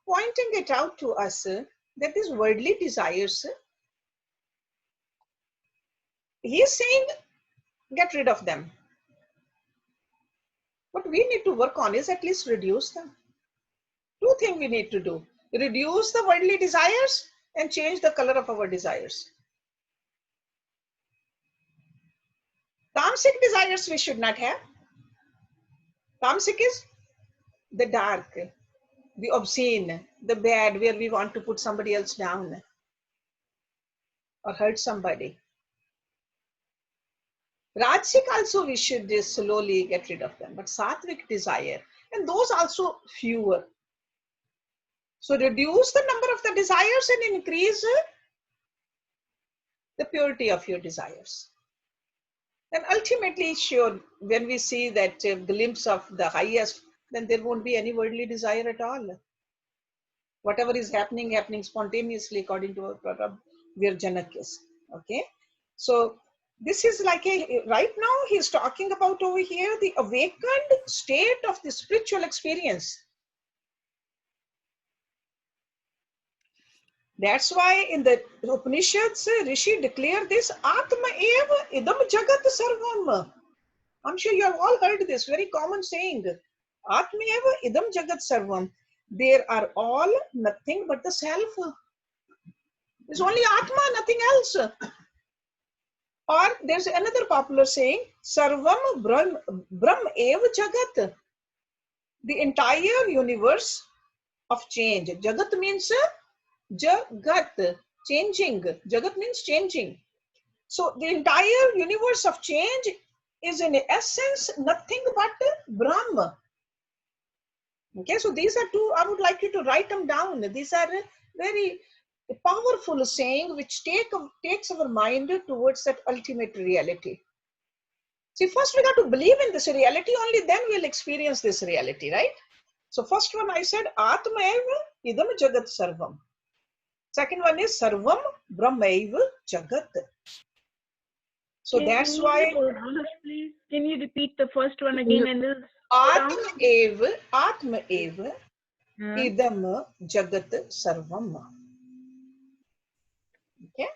pointing it out to us that these worldly desires, he is saying, get rid of them. What we need to work on is at least reduce them. Two things we need to do. Reduce the worldly desires and change the color of our desires. Tamasic desires we should not have. Tamasic is the dark, the obscene, the bad, where we want to put somebody else down or hurt somebody. Rajasic also we should just slowly get rid of them, but sattvic desire, and those also fewer. So reduce the number of the desires and increase the purity of your desires. And ultimately, sure, when we see that glimpse of the highest, then there won't be any worldly desire at all. Whatever is happening spontaneously according to our Prabhupada, where Janak is. Okay. So this is like right now he's talking about over here the awakened state of the spiritual experience. That's why in the Upanishads, Rishi declared this Atma eva idam jagat sarvam. I'm sure you have all heard this very common saying. Atma eva idam jagat sarvam. There are all nothing but the self. There's only Atma, nothing else. Or there's another popular saying, Sarvam Brahm eva jagat. The entire universe of change. Jagat means Jagat, changing. Jagat means changing. So the entire universe of change is in essence nothing but Brahma. Okay, so these are two, I would like you to write them down. These are very powerful saying which takes our mind towards that ultimate reality. See, first we got to believe in this reality, only then we'll experience this reality, right? So first one I said, Atma eva idam jagat sarvam. Second one is Sarvam Brahmaiva Jagat. So that's why Please, can you repeat the first one Can you- again and this Atma eva idam jagat sarvam. Okay.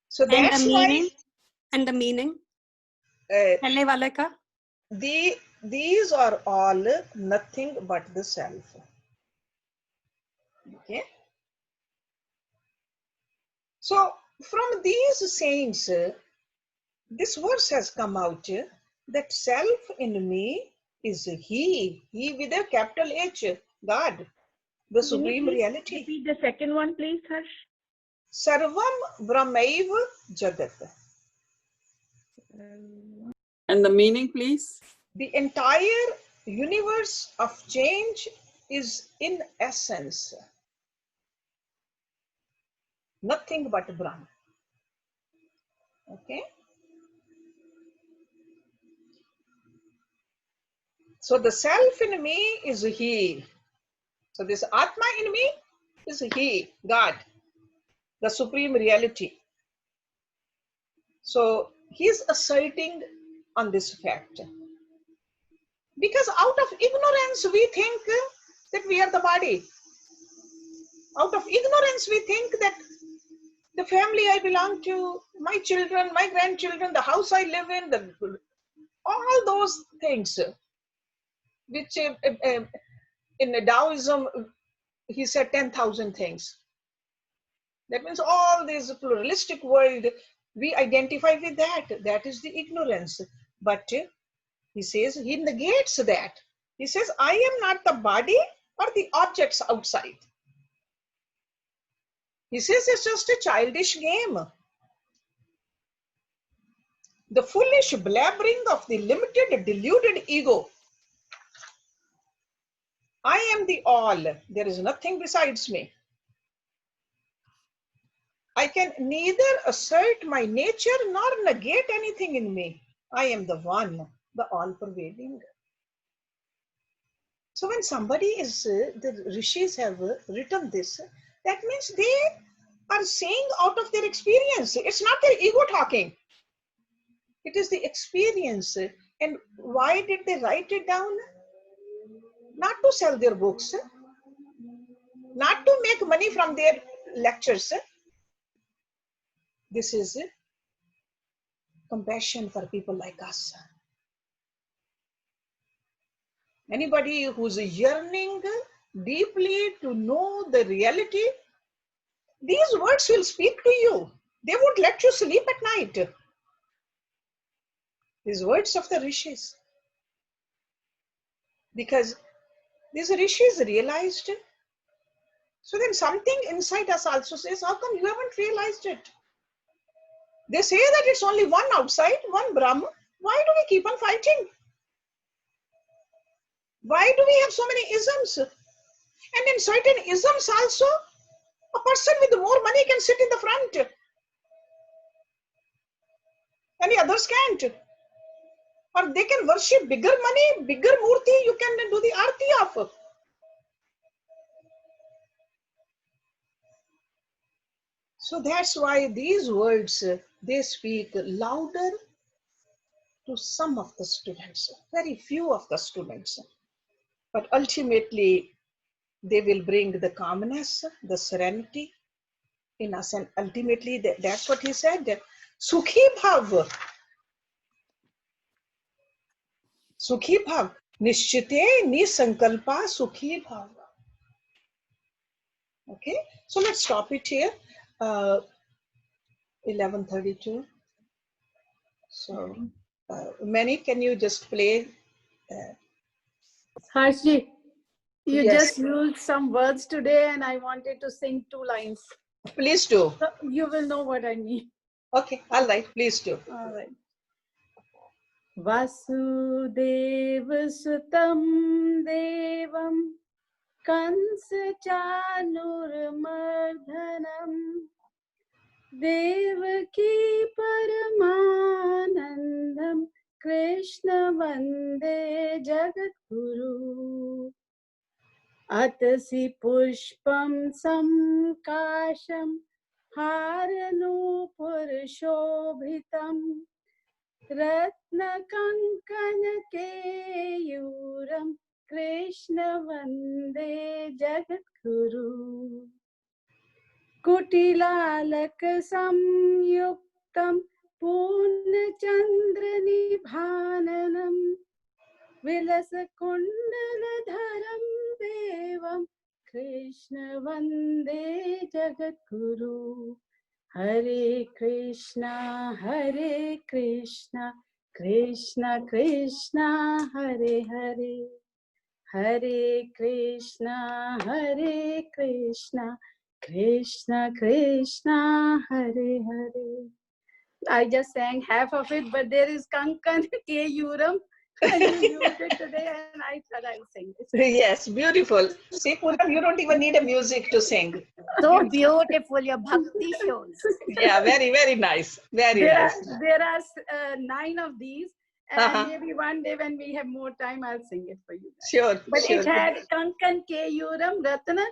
So And the that's why meaning? And the meaning? Pehle wale ka? these are all nothing but the self. Okay. So from these sayings, this verse has come out that self in me is He with a capital H, God, the supreme reality. Repeat the second one, please, Hersh. Sarvam Brahmaiva Jagat. And the meaning, please? The entire universe of change is in essence nothing but Brahma. Okay. So the self in me is He. So this Atma in me is He, God, the supreme reality. So he is asserting on this fact. Because out of ignorance we think that we are the body. Out of ignorance we think that the family I belong to, my children, my grandchildren, the house I live in, all those things which in Taoism he said 10,000 things. That means all this pluralistic world, we identify with that. That is the ignorance. But he says, he negates that. He says, I am not the body or the objects outside. He says it's just a childish game. The foolish blabbering of the limited, deluded ego. I am the all. There is nothing besides me. I can neither assert my nature nor negate anything in me. I am the one, the all-pervading. So when somebody is, the rishis have written this, that means they are saying out of their experience. It's not their ego talking. It is the experience. And why did they write it down? Not to sell their books, not to make money from their lectures. This is compassion for people like us. Anybody who's yearning deeply to know the reality, these words will speak to you. They won't let you sleep at night. These words of the rishis. Because these rishis realized. So then something inside us also says, how come you haven't realized it? They say that it's only one outside, one Brahma. Why do we keep on fighting? Why do we have so many isms? And in certain isms also, a person with more money can sit in the front. And the others can't. Or they can worship bigger money, bigger murti, you can do the arti of. So that's why these words, they speak louder to some of the students, very few of the students. But ultimately, they will bring the calmness, the serenity in us. And ultimately, that's what he said. Sukhi bhav. Sukhi bhav. Nishchite nisankalpa sukhi bhav. Okay, so let's stop it here. 11:32. So, Manny, can you just play? Harshji, you Yes. just used some words today and I wanted to sing 2 lines. Please do. So you will know what I mean. Okay, all right, please do. All right. Vasudeva Sutam Devam Kansa Chanur Mardhanam Devaki Paramanandam Krishna Vande Jagadguru. Atasi Pushpam Samkasham Haranupurshobhitam Ratna Kankana Keyuram Krishna Vande Jagadguru. कुटिलालक संयुक्तं पूर्णचंद्र निभाननं विलसकुण्डलधरं देवं कृष्ण वन्दे जगद्गुरु. हरे कृष्णा कृष्ण कृष्ण हरे हरे, हरे Krishna Krishna Krishna Hare Hare. I just sang half of it, but there is Kankan Keyuram, and you used it today, and I thought I'll sing it. Yes, beautiful. See, Poonam, you don't even need a music to sing. So beautiful, your bhakti shows. Yeah, very, very nice. Very There nice. are 9 of these, and maybe one day when we have more time, I'll sing it for you guys. Sure, But sure. it had Kankan Keyuram Ratna,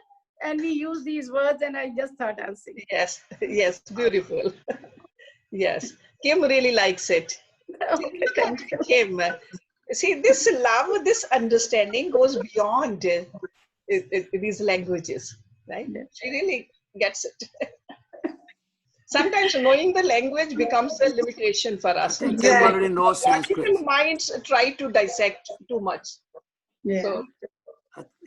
and we use these words, and I just thought I'll sing it. Yes, yes, beautiful. Yes, Kim really likes it. Okay, thank you. Kim, see, this love, this understanding goes beyond these languages, right? She really gets it. Sometimes knowing the language becomes a limitation for us. I think Kim already knows Sanskrit. Practical minds try to dissect too much. Yeah. So,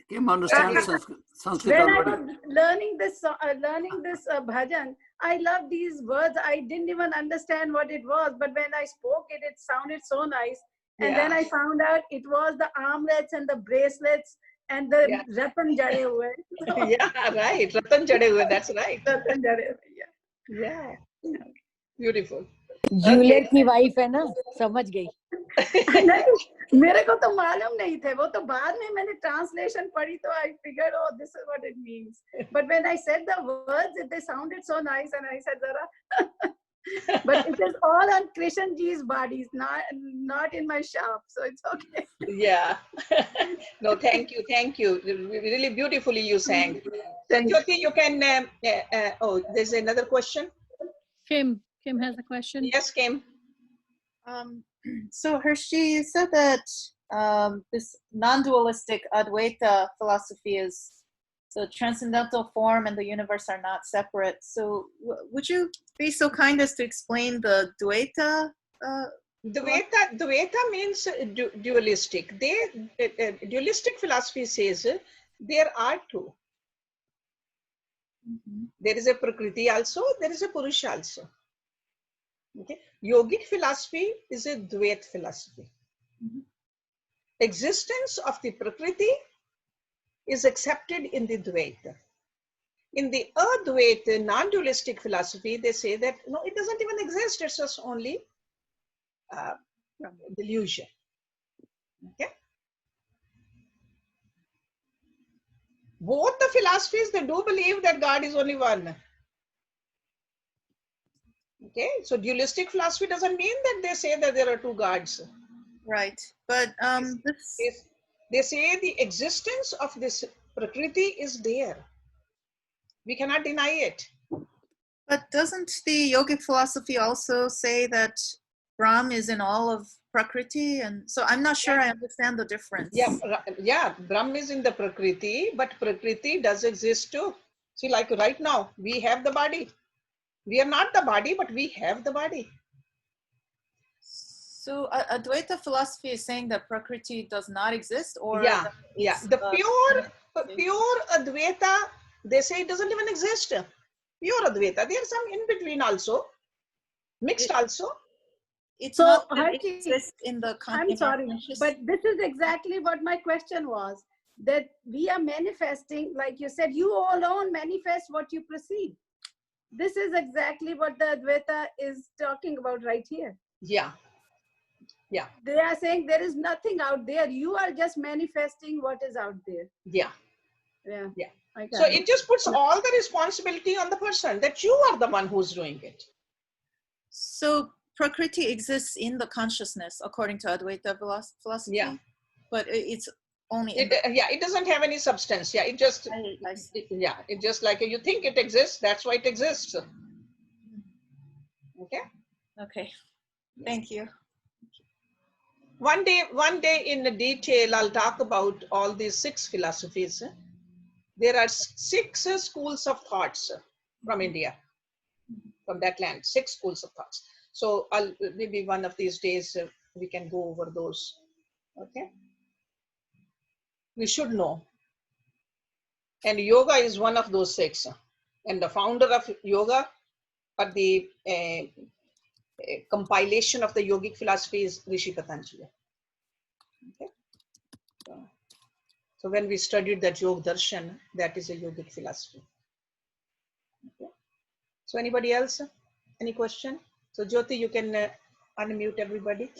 Kim understands Sanskrit When I already. was learning this bhajan, I love these words. I didn't even understand what it was, but when I spoke it, it sounded so nice. And then I found out it was the armlets and the bracelets and the Ratan Jade Hue. Yeah, right. Ratan Jade Hue, that's right. Ratan Jade Hue, yeah. Yeah. Beautiful. Jeweler की wife है ना, समझ गई. नहीं, मेरे को तो मालूम नहीं थे. वो तो बाद में मैंने translation पढ़ी तो I figured, oh, this is what it means. But when I said the words, they sounded so nice, and I said, Zara. But it is all on Krishan ji's bodies, not in my shop, so it's okay. Yeah. No, thank you, thank you. Really beautifully you sang. Jyoti, you can. Oh, there's another question. Kim has a question. Yes, Kim. So Hershey, you said that this non-dualistic Advaita philosophy is the transcendental form and the universe are not separate. So would you be so kind as to explain the Dvaita? Dvaita means dualistic. Dualistic philosophy says there are two. Mm-hmm. There is a Prakriti also, there is a Purusha also. Okay. Yogic philosophy is a Dvait philosophy. Mm-hmm. Existence of the Prakriti is accepted in the Dvaita. In the Advaita, non-dualistic philosophy, they say that no, it doesn't even exist. It's just only delusion. Okay. Both the philosophies, they do believe that God is only one. Okay, so dualistic philosophy doesn't mean that they say that there are two gods. Right, but they say the existence of this Prakriti is there. We cannot deny it. But doesn't the yogic philosophy also say that Brahm is in all of Prakriti? And so I'm not sure I understand the difference. Yeah, Brahm is in the Prakriti, but Prakriti does exist too. See, like right now, we have the body. We are not the body, but we have the body. So Advaita philosophy is saying that Prakriti does not exist, or the pure Advaita, they say it doesn't even exist. Pure Advaita. There's some in between also, mixed also. It's so, not that it exists in the I'm sorry, but this is exactly what my question was. That we are manifesting, like you said, you alone manifest what you perceive. This is exactly what the Advaita is talking about right here. Yeah. Yeah. They are saying there is nothing out there. You are just manifesting what is out there. Yeah. Yeah. Yeah. I So got it just puts all the responsibility on the person that you are the one who's doing it. So Prakriti exists in the consciousness according to Advaita philosophy, Yeah. but it's only in Yeah, it doesn't have any substance. Yeah, it just, yeah, it just like you think it exists, that's why it exists. Okay. Okay, thank you. One day in the detail, I'll talk about all these 6 philosophies. There are 6 schools of thoughts from India, from that land, 6 schools of thoughts. So I'll maybe one of these days we can go over those. Okay. We should know. And yoga is one of those 6. And the founder of yoga, or the compilation of the yogic philosophy, is Rishi Patanjali. Okay. So when we studied that Yoga Darshan, that is a yogic philosophy. Okay. So anybody else? Any question? So Jyoti, you can unmute everybody.